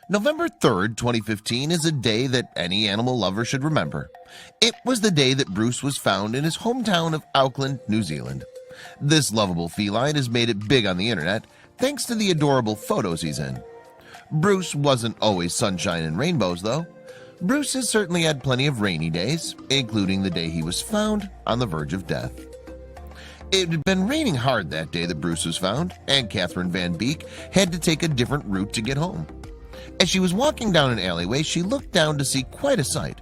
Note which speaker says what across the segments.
Speaker 1: November 3rd, 2015 is a day that any animal lover should remember. It was the day that Bruce was found in his hometown of Auckland, New Zealand. This lovable feline has made it big on the internet thanks to the adorable photos he's in. Bruce wasn't always sunshine and rainbows though. Bruce has certainly had plenty of rainy days, including the day he was found on the verge of death. It had been raining hard that day that Bruce was found, and Kitten Van Beek had to take a different route to get home. As she was walking down an alleyway, she looked down to see quite a sight.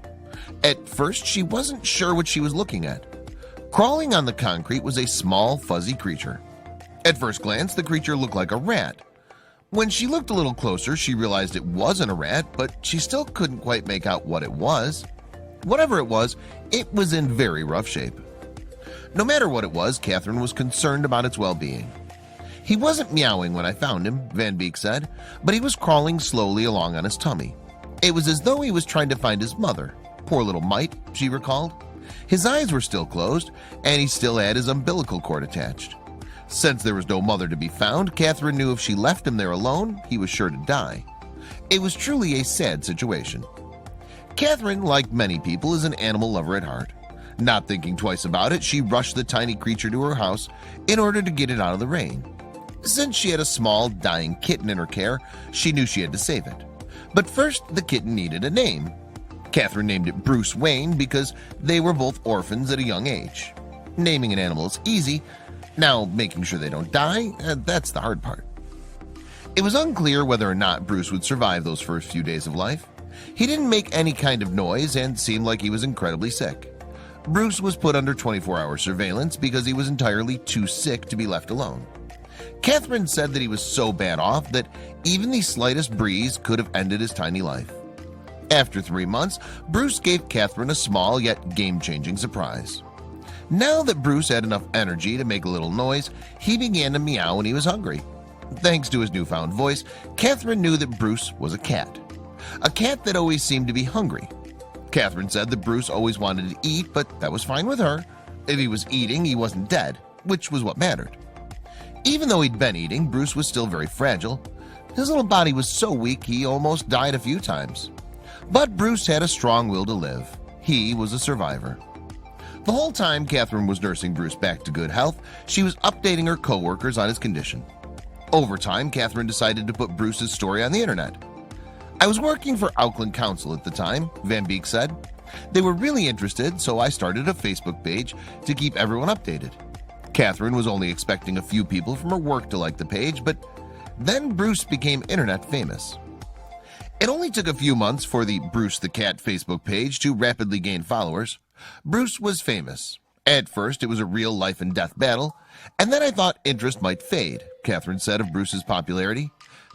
Speaker 1: At first, she wasn't sure what she was looking at. Crawling on the concrete was a small, fuzzy creature. At first glance, the creature looked like a rat. When she looked a little closer, she realized it wasn't a rat, but she still couldn't quite make out what it was. Whatever it was in very rough shape. No matter what it was, Catherine was concerned about its well-being. He wasn't meowing when I found him, Van Beek said, but he was crawling slowly along on his tummy. It was as though he was trying to find his mother. Poor little mite, she recalled. His eyes were still closed, and he still had his umbilical cord attached. Since there was no mother to be found, Catherine knew if she left him there alone, he was sure to die. It was truly a sad situation. Catherine, like many people, is an animal lover at heart. Not thinking twice about it, she rushed the tiny creature to her house in order to get it out of the rain. Since she had a small, dying kitten in her care, she knew she had to save it. But first, the kitten needed a name. Catherine named it Bruce Wayne because they were both orphans at a young age. Naming an animal is easy. Now, making sure they don't die, that's the hard part. It was unclear whether or not Bruce would survive those first few days of life. He didn't make any kind of noise and seemed like he was incredibly sick. Bruce was put under 24-hour surveillance because he was entirely too sick to be left alone. Catherine said that he was so bad off that even the slightest breeze could have ended his tiny life. After 3 months, Bruce gave Catherine a small yet game-changing surprise. Now that Bruce had enough energy to make a little noise, he began to meow when he was hungry. Thanks to his newfound voice, Catherine knew that Bruce was a cat that always seemed to be hungry. Catherine said that Bruce always wanted to eat, but that was fine with her. If he was eating, he wasn't dead, which was what mattered. Even though he'd been eating, Bruce was still very fragile. His little body was so weak he almost died a few times. But Bruce had a strong will to live. He was a survivor. The whole time Catherine was nursing Bruce back to good health, she was updating her co-workers on his condition. Over time, Catherine decided to put Bruce's story on the internet. I was working for Auckland Council at the time, Van Beek said. They were really interested, so I started a Facebook page to keep everyone updated. Catherine was only expecting a few people from her work to like the page, but then Bruce became internet famous. It only took a few months for the Bruce the Cat Facebook page to rapidly gain followers. Bruce was famous. At first, it was a real life and death battle, and then I thought interest might fade, Catherine said of Bruce's popularity.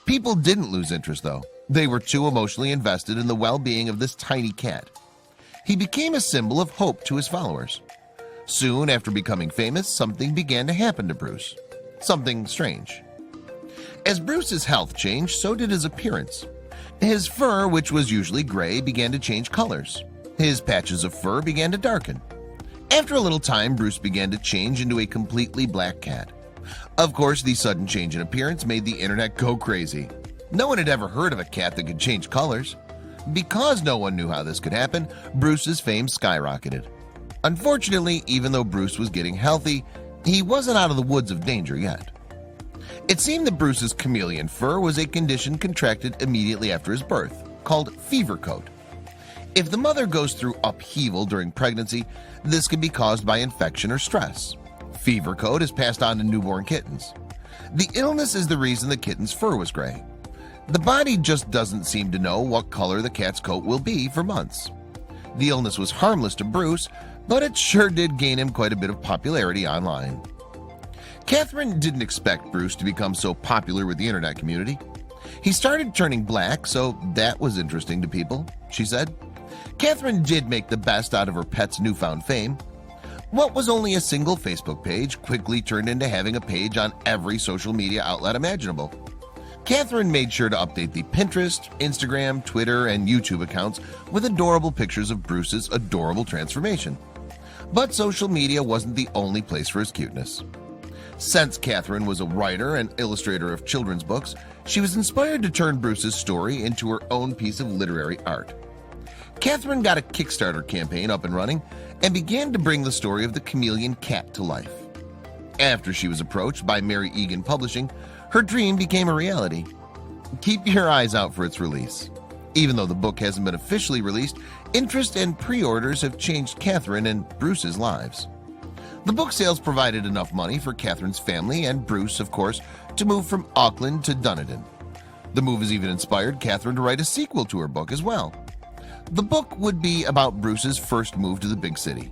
Speaker 1: People didn't lose interest, though. They were too emotionally invested in the well-being of this tiny cat. He became a symbol of hope to his followers. Soon after becoming famous, something began to happen to Bruce. Something strange. As Bruce's health changed, so did his appearance. His fur, which was usually gray, began to change colors. His patches of fur began to darken. After a little time, Bruce began to change into a completely black cat. Of course, the sudden change in appearance made the internet go crazy. No one had ever heard of a cat that could change colors. Because no one knew how this could happen, Bruce's fame skyrocketed. Unfortunately, even though Bruce was getting healthy, he wasn't out of the woods of danger yet. It seemed that Bruce's chameleon fur was a condition contracted immediately after his birth, called fever coat. If the mother goes through upheaval during pregnancy, this can be caused by infection or stress. Fever coat is passed on to newborn kittens. The illness is the reason the kitten's fur was gray. The body just doesn't seem to know what color the cat's coat will be for months. The illness was harmless to Bruce, but it sure did gain him quite a bit of popularity online. Catherine didn't expect Bruce to become so popular with the internet community. He started turning black, so that was interesting to people, she said. Catherine did make the best out of her pet's newfound fame. What was only a single Facebook page quickly turned into having a page on every social media outlet imaginable. Catherine made sure to update the Pinterest, Instagram, Twitter, and YouTube accounts with adorable pictures of Bruce's adorable transformation. But social media wasn't the only place for his cuteness. Since Kitten was a writer and illustrator of children's books, she was inspired to turn Bruce's story into her own piece of literary art. Kitten got a Kickstarter campaign up and running and began to bring the story of the chameleon cat to life. After she was approached by Mary Egan Publishing, her dream became a reality. Keep your eyes out for its release. Even though the book hasn't been officially released, interest and pre-orders have changed Kitten and Bruce's lives. The book sales provided enough money for Ketten's family and Bruce, of course, to move from Auckland to Dunedin. The move has even inspired Kitten to write a sequel to her book as well. The book would be about Bruce's first move to the big city.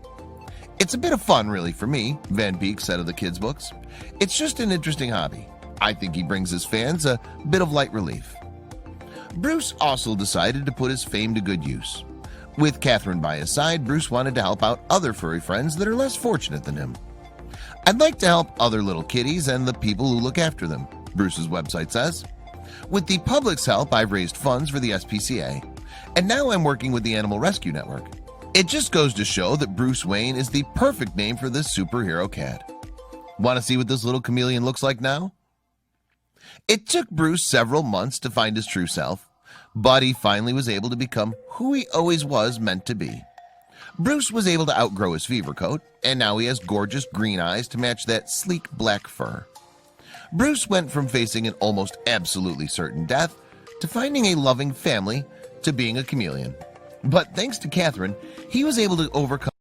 Speaker 1: It's a bit of fun, really, for me, Van Beek said of the kids' books. It's just an interesting hobby. I think he brings his fans a bit of light relief. Bruce also decided to put his fame to good use. With Kitten by his side, Bruce wanted to help out other furry friends that are less fortunate than him. I'd like to help other little kitties and the people who look after them, Bruce's website says. With the public's help, I've raised funds for the SPCA, and now I'm working with the Animal Rescue Network. It just goes to show that Bruce Wayne is the perfect name for this superhero cat. Want to see what this little chameleon looks like now? It took Bruce several months to find his true self, but he finally was able to become who he always was meant to be. Bruce was able to outgrow his fever coat, and now he has gorgeous green eyes to match that sleek black fur. Bruce went from facing an almost absolutely certain death to finding a loving family to being a chameleon. But thanks to Kitten, he was able to overcome